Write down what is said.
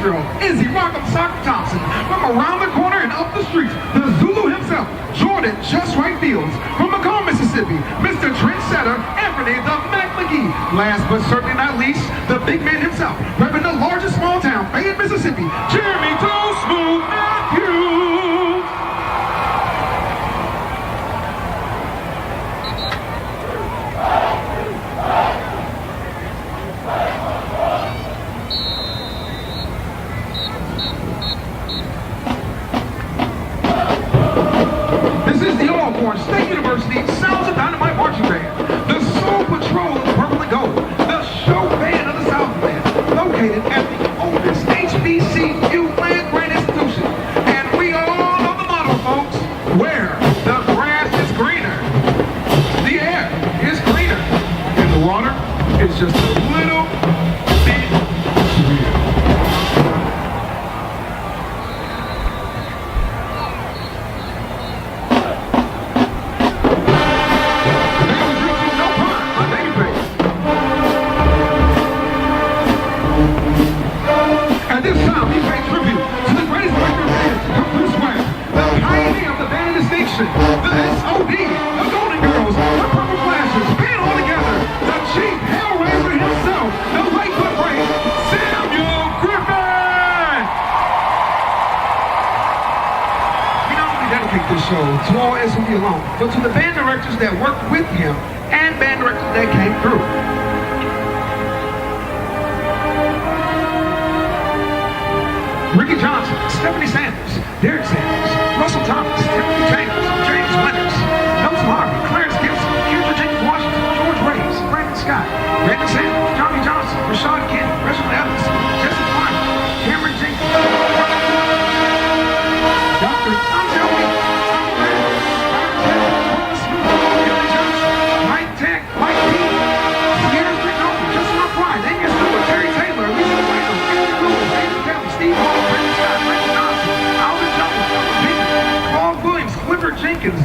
Israel, Izzy Rock'em Sock Thompson. From around the corner and up the street, the Zulu himself, Jordan Just Right Fields. From McComb, Mississippi, Mr. Trendsetter, Anthony the Mac McGee. Last but certainly not least, the big man himself, repping the largest small town, Fayette, Mississippi, Jeremy Too Smooth Matthews. State University Sounds of Dynamite Marching Band, the Soul Patrol of the Purple and Gold, the show band of the Southland, located at the oldest HBCU land-grant institution. And we all know the motto, folks, where the grass is greener, the air is cleaner, and the water is just a little bit sweeter. The SOD, the Golden Girls, the Purple Flashes, band all together, the Chief Hellraiser himself, the Lightfoot Brain, Samuel Griffin! We not only dedicate this show to all SOD alone, but to the band directors that worked with him and band directors that came through. Ricky Johnson, Stephanie Sanders, Derek Sanders, Russell Thomas, Timothy James, James Winters, Nelson Harvey, Clarence Gibson, Kendra James Washington, George Reyes, Brandon Scott, Brandon Sanders, Johnny Johnson, Rashad Kent, Reginald Evans, Jesse Klein, Cameron Jenkins, Dr. Anjali, Billy Johnson, Mike Tech, Mike P, Sierra Strickland, Justin McBride, Amy Stewart, Terry Taylor, Lisa Williams, Anthony Lewis, David Kelly, Steve Hall, Brandon Scott, Brandon Johnson, Alvin Jones, Clifford Jenkins,